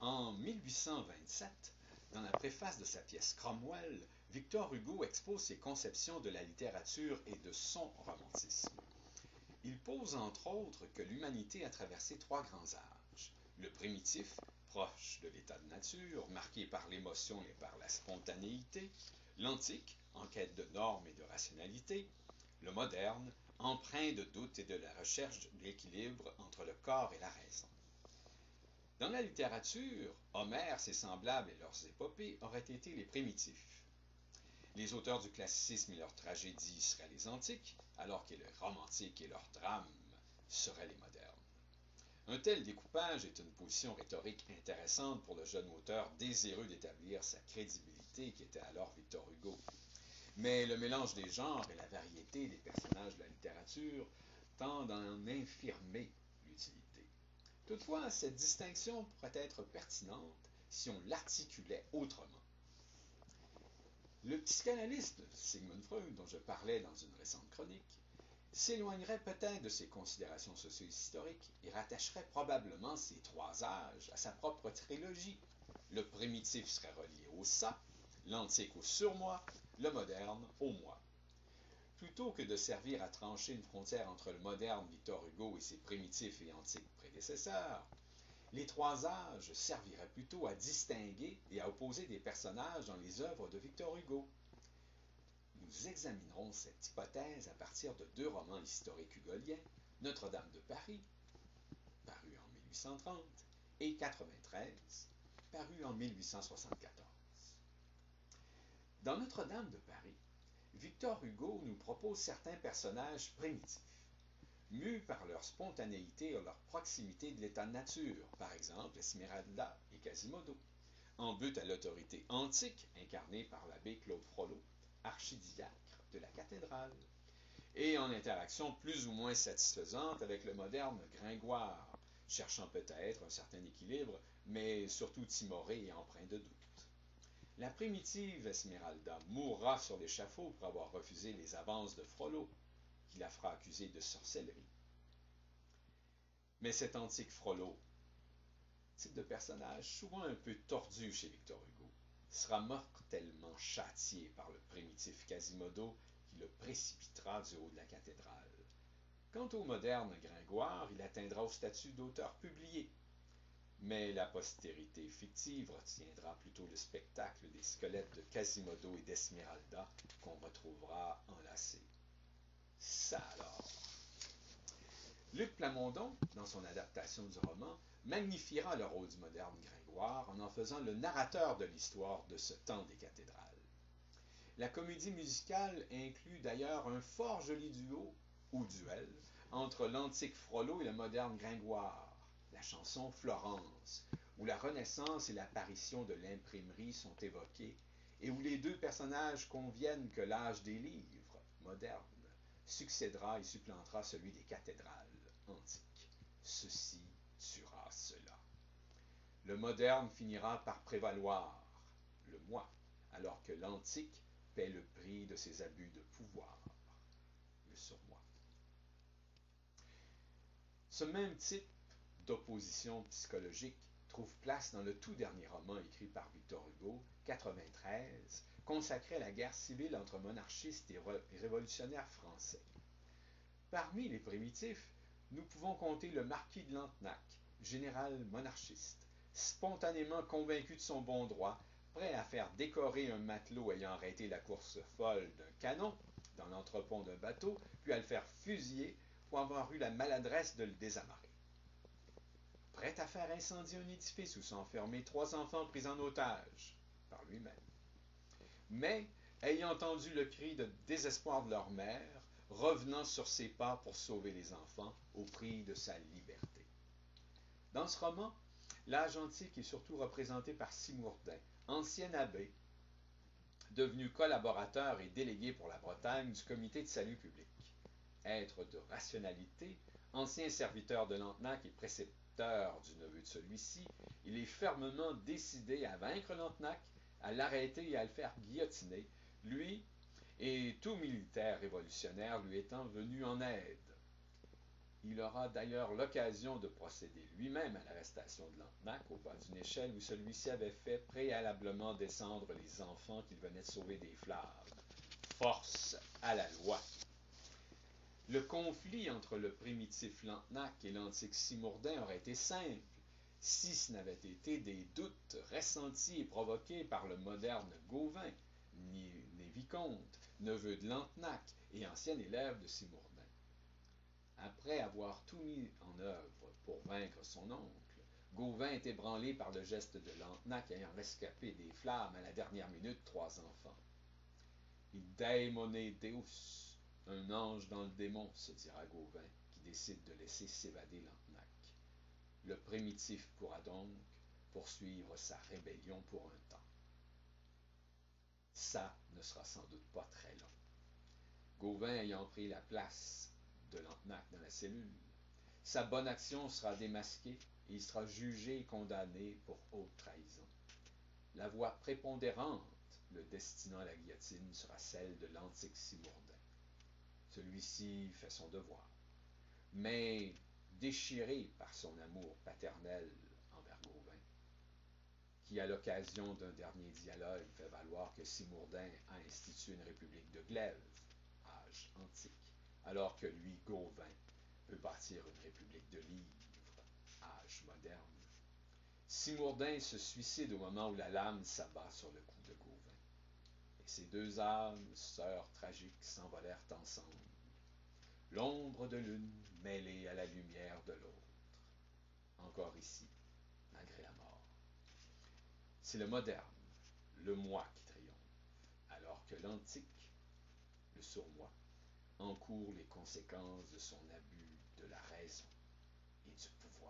En 1827, dans la préface de sa pièce Cromwell, Victor Hugo expose ses conceptions de la littérature et de son romantisme. Il pose entre autres que l'humanité a traversé trois grands âges. Le primitif, proche de l'état de nature, marqué par l'émotion et par la spontanéité. L'antique, en quête de normes et de rationalité. Le moderne, empreint de doute et de la recherche de l'équilibre entre le corps et la raison. Dans la littérature, Homère, ses semblables et leurs épopées auraient été les primitifs. Les auteurs du classicisme et leurs tragédies seraient les antiques, alors que les romantiques et leurs drames seraient les modernes. Un tel découpage est une position rhétorique intéressante pour le jeune auteur désireux d'établir sa crédibilité qui était alors Victor Hugo. Mais le mélange des genres et la variété des personnages de la littérature tendent à en infirmer l'utilité. Toutefois, cette distinction pourrait être pertinente si on l'articulait autrement. Le psychanalyste Sigmund Freud, dont je parlais dans une récente chronique, s'éloignerait peut-être de ces considérations socio-historiques et rattacherait probablement ces trois âges à sa propre trilogie. Le primitif serait relié au ça, l'antique au surmoi, le moderne au moi. Plutôt que de servir à trancher une frontière entre le moderne Victor Hugo et ses primitifs et antiques prédécesseurs, les trois âges serviraient plutôt à distinguer et à opposer des personnages dans les œuvres de Victor Hugo. Nous examinerons cette hypothèse à partir de deux romans historiques hugoliens, Notre-Dame de Paris, paru en 1830, et 93, paru en 1874. Dans Notre-Dame de Paris, Victor Hugo nous propose certains personnages primitifs, mus par leur spontanéité et leur proximité de l'état de nature, par exemple Esmeralda et Quasimodo, en but à l'autorité antique incarnée par l'abbé Claude Frollo, archidiacre de la cathédrale, et en interaction plus ou moins satisfaisante avec le moderne Gringoire, cherchant peut-être un certain équilibre, mais surtout timoré et empreint de doute. La primitive Esmeralda mourra sur l'échafaud pour avoir refusé les avances de Frollo, qui la fera accuser de sorcellerie. Mais cet antique Frollo, type de personnage souvent un peu tordu chez Victor Hugo, sera mortellement châtié par le primitif Quasimodo qui le précipitera du haut de la cathédrale. Quant au moderne Gringoire, il atteindra au statut d'auteur publié. Mais la postérité fictive retiendra plutôt le spectacle des squelettes de Quasimodo et d'Esmeralda qu'on retrouvera enlacés. Ça alors! Luc Plamondon, dans son adaptation du roman, magnifiera le rôle du moderne Gringoire en faisant le narrateur de l'histoire de ce temps des cathédrales. La comédie musicale inclut d'ailleurs un fort joli duo, ou duel, entre l'antique Frollo et le moderne Gringoire, la chanson Florence, où la Renaissance et l'apparition de l'imprimerie sont évoquées, et où les deux personnages conviennent que l'âge des livres, moderne, succédera et supplantera celui des cathédrales antiques. Ceci tuera cela. Le moderne finira par prévaloir, le moi, alors que l'antique paie le prix de ses abus de pouvoir, le surmoi. Ce même type d'opposition psychologique trouve place dans le tout dernier roman écrit par Victor Hugo, 93, consacré à la guerre civile entre monarchistes et révolutionnaires français. Parmi les primitifs, nous pouvons compter le marquis de Lantenac, général monarchiste, spontanément convaincu de son bon droit, prêt à faire décorer un matelot ayant arrêté la course folle d'un canon dans l'entrepont d'un bateau, puis à le faire fusiller pour avoir eu la maladresse de le désamarrer. Prêt à faire incendier un édifice où sont enfermés 3 enfants pris en otage par lui-même. Mais, ayant entendu le cri de désespoir de leur mère, revenant sur ses pas pour sauver les enfants au prix de sa liberté. Dans ce roman, l'âge antique est surtout représenté par Simourdin, ancien abbé, devenu collaborateur et délégué pour la Bretagne du comité de salut public. Être de rationalité, ancien serviteur de Lantenac et précepteur du neveu de celui-ci, il est fermement décidé à vaincre Lantenac, à l'arrêter et à le faire guillotiner, lui et tout militaire révolutionnaire lui étant venu en aide. Il aura d'ailleurs l'occasion de procéder lui-même à l'arrestation de Lantenac au bas d'une échelle où celui-ci avait fait préalablement descendre les enfants qu'il venait de sauver des flammes. Force à la loi! Le conflit entre le primitif Lantenac et l'antique Simurdain aurait été simple, si ce n'avait été des doutes ressentis et provoqués par le moderne Gauvin, né vicomte, neveu de Lantenac et ancien élève de Simurdain. Après avoir tout mis en œuvre pour vaincre son oncle, Gauvin est ébranlé par le geste de Lantenac ayant rescapé des flammes à la dernière minute 3 enfants. Daemone Deus, un ange dans le démon, se dira Gauvin, qui décide de laisser s'évader Lantenac. Le primitif pourra donc poursuivre sa rébellion pour un temps. Ça ne sera sans doute pas très long. Gauvin ayant pris la place de Lantenac dans la cellule, sa bonne action sera démasquée et il sera jugé et condamné pour haute trahison. La voix prépondérante le destinant à la guillotine sera celle de l'antique Simurdain. Celui-ci fait son devoir, mais déchiré par son amour paternel envers Gauvin, qui à l'occasion d'un dernier dialogue fait valoir que Simurdain a institué une république de glaive, âge antique, alors que lui, Gauvin, peut bâtir une république de livres, âge moderne. Simurdain se suicide au moment où la lame s'abat sur le cou de Gauvin. Et ces deux âmes, sœurs tragiques, s'envolèrent ensemble. L'ombre de l'une mêlée à la lumière de l'autre. Encore ici, malgré la mort. C'est le moderne, le moi qui triomphe, alors que l'antique, le surmoi, encourt les conséquences de son abus de la raison et du pouvoir.